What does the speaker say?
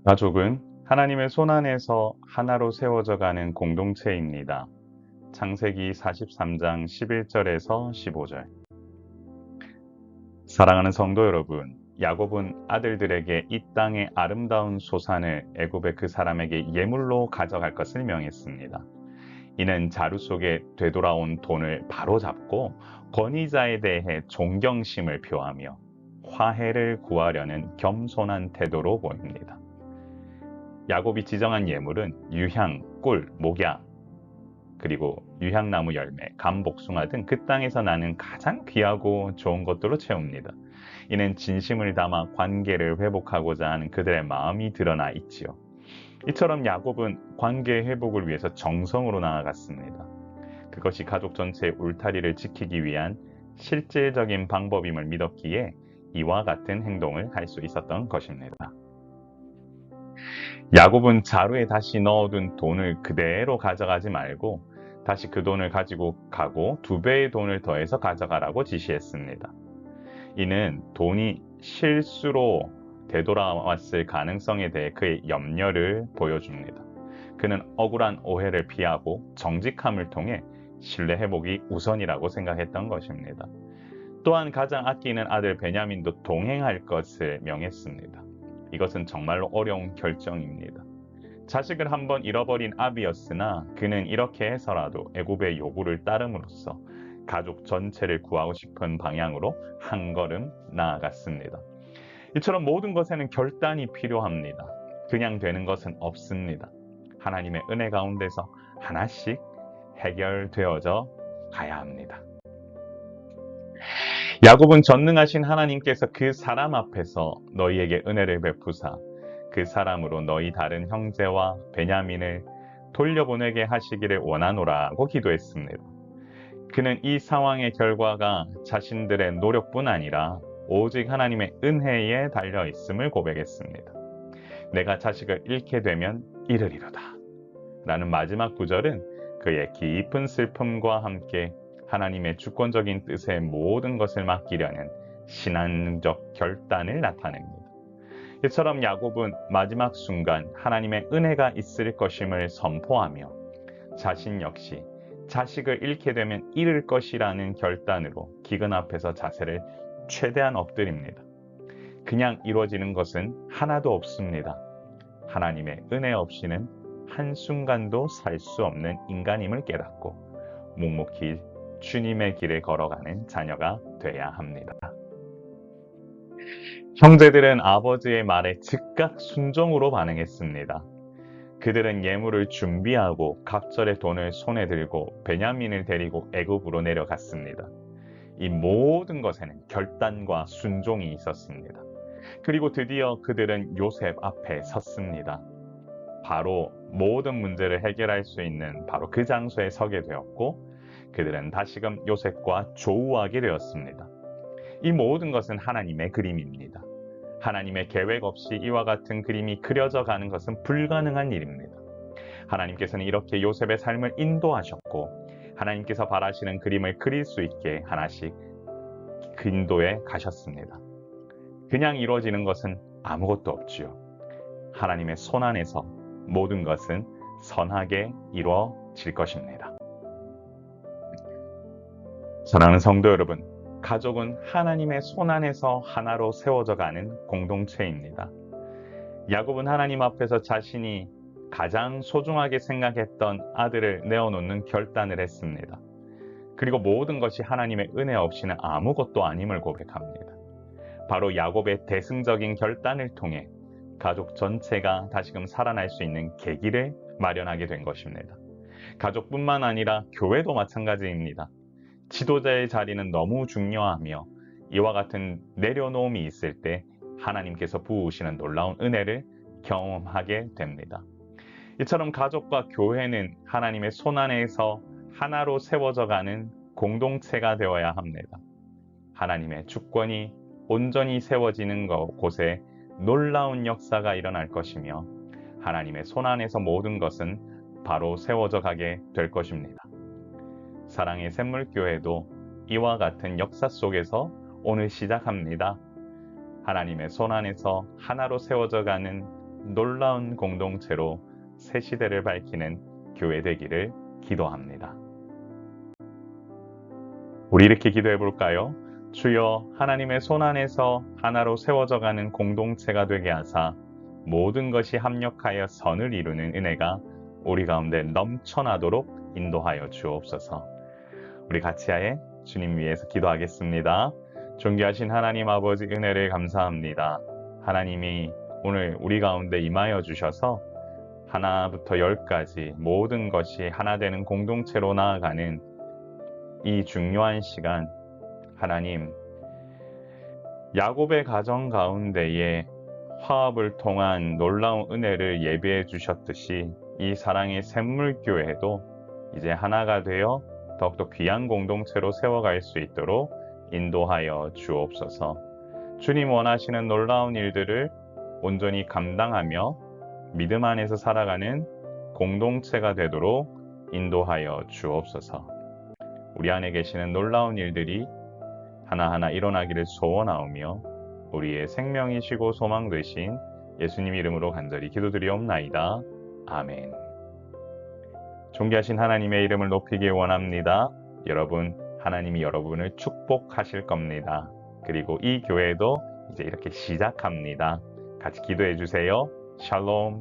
가족은 하나님의 손안에서 하나로 세워져 가는 공동체입니다. 창세기 43장 11절에서 15절. 사랑하는 성도 여러분, 야곱은 아들들에게 이 땅의 아름다운 소산을 애굽의 그 사람에게 예물로 가져갈 것을 명했습니다. 이는 자루 속에 되돌아온 돈을 바로잡고 권위자에 대해 존경심을 표하며 화해를 구하려는 겸손한 태도로 보입니다. 야곱이 지정한 예물은 유향, 꿀, 목약, 그리고 유향나무 열매, 감, 복숭아 등 그 땅에서 나는 가장 귀하고 좋은 것들로 채웁니다. 이는 진심을 담아 관계를 회복하고자 하는 그들의 마음이 드러나 있지요. 이처럼 야곱은 관계 회복을 위해서 정성으로 나아갔습니다. 그것이 가족 전체의 울타리를 지키기 위한 실질적인 방법임을 믿었기에 이와 같은 행동을 할 수 있었던 것입니다. 야곱은 자루에 다시 넣어둔 돈을 그대로 가져가지 말고 다시 그 돈을 가지고 가고 2배의 돈을 더해서 가져가라고 지시했습니다. 이는 돈이 실수로 되돌아왔을 가능성에 대해 그의 염려를 보여줍니다. 그는 억울한 오해를 피하고 정직함을 통해 신뢰 회복이 우선이라고 생각했던 것입니다. 또한 가장 아끼는 아들 베냐민도 동행할 것을 명했습니다. 이것은 정말로 어려운 결정입니다. 자식을 한번 잃어버린 아비였으나 그는 이렇게 해서라도 애굽의 요구를 따름으로써 가족 전체를 구하고 싶은 방향으로 한 걸음 나아갔습니다. 이처럼 모든 것에는 결단이 필요합니다. 그냥 되는 것은 없습니다. 하나님의 은혜 가운데서 하나씩 해결되어져 가야 합니다. 야곱은 전능하신 하나님께서 그 사람 앞에서 너희에게 은혜를 베푸사 그 사람으로 너희 다른 형제와 베냐민을 돌려보내게 하시기를 원하노라고 기도했습니다. 그는 이 상황의 결과가 자신들의 노력뿐 아니라 오직 하나님의 은혜에 달려 있음을 고백했습니다. 내가 자식을 잃게 되면 이르리로다 라는 마지막 구절은 그의 깊은 슬픔과 함께 하나님의 주권적인 뜻에 모든 것을 맡기려는 신앙적 결단을 나타냅니다. 이처럼 야곱은 마지막 순간 하나님의 은혜가 있을 것임을 선포하며 자신 역시 자식을 잃게 되면 잃을 것이라는 결단으로 기근 앞에서 자세를 최대한 엎드립니다. 그냥 이루어지는 것은 하나도 없습니다. 하나님의 은혜 없이는 한순간도 살 수 없는 인간임을 깨닫고 묵묵히 주님의 길을 걸어가는 자녀가 돼야 합니다. 형제들은 아버지의 말에 즉각 순종으로 반응했습니다. 그들은 예물을 준비하고 각절의 돈을 손에 들고 베냐민을 데리고 애굽으로 내려갔습니다. 이 모든 것에는 결단과 순종이 있었습니다. 그리고 드디어 그들은 요셉 앞에 섰습니다. 바로 모든 문제를 해결할 수 있는 바로 그 장소에 서게 되었고 그들은 다시금 요셉과 조우하게 되었습니다. 이 모든 것은 하나님의 그림입니다. 하나님의 계획 없이 이와 같은 그림이 그려져 가는 것은 불가능한 일입니다. 하나님께서는 이렇게 요셉의 삶을 인도하셨고 하나님께서 바라시는 그림을 그릴 수 있게 하나씩 인도에 가셨습니다. 그냥 이루어지는 것은 아무것도 없지요. 하나님의 손 안에서 모든 것은 선하게 이루어질 것입니다. 사랑하는 성도 여러분, 가족은 하나님의 손 안에서 하나로 세워져 가는 공동체입니다. 야곱은 하나님 앞에서 자신이 가장 소중하게 생각했던 아들을 내어놓는 결단을 했습니다. 그리고 모든 것이 하나님의 은혜 없이는 아무것도 아님을 고백합니다. 바로 야곱의 대승적인 결단을 통해 가족 전체가 다시금 살아날 수 있는 계기를 마련하게 된 것입니다. 가족뿐만 아니라 교회도 마찬가지입니다. 지도자의 자리는 너무 중요하며 이와 같은 내려놓음이 있을 때 하나님께서 부으시는 놀라운 은혜를 경험하게 됩니다. 이처럼 가족과 교회는 하나님의 손 안에서 하나로 세워져 가는 공동체가 되어야 합니다. 하나님의 주권이 온전히 세워지는 곳에 놀라운 역사가 일어날 것이며 하나님의 손 안에서 모든 것은 바로 세워져 가게 될 것입니다. 사랑의 샘물교회도 이와 같은 역사 속에서 오늘 시작합니다. 하나님의 손 안에서 하나로 세워져 가는 놀라운 공동체로 새 시대를 밝히는 교회 되기를 기도합니다. 우리 이렇게 기도해 볼까요? 주여, 하나님의 손 안에서 하나로 세워져가는 공동체가 되게 하사 모든 것이 합력하여 선을 이루는 은혜가 우리 가운데 넘쳐나도록 인도하여 주옵소서. 우리 같이 하에 주님 위해서 기도하겠습니다. 존귀하신 하나님 아버지, 은혜를 감사합니다. 하나님이 오늘 우리 가운데 임하여 주셔서 하나부터 열까지 모든 것이 하나 되는 공동체로 나아가는 이 중요한 시간, 하나님, 야곱의 가정 가운데에 화합을 통한 놀라운 은혜를 예비해 주셨듯이 이 사랑의 샘물교회도 이제 하나가 되어 더욱더 귀한 공동체로 세워갈 수 있도록 인도하여 주옵소서. 주님 원하시는 놀라운 일들을 온전히 감당하며 믿음 안에서 살아가는 공동체가 되도록 인도하여 주옵소서. 우리 안에 계시는 놀라운 일들이 하나하나 일어나기를 소원하오며 우리의 생명이시고 소망 되신 예수님 이름으로 간절히 기도드리옵나이다. 아멘. 존귀하신 하나님의 이름을 높이기 원합니다. 여러분, 하나님이 여러분을 축복하실 겁니다. 그리고 이 교회도 이제 이렇게 시작합니다. 같이 기도해 주세요. 샬롬.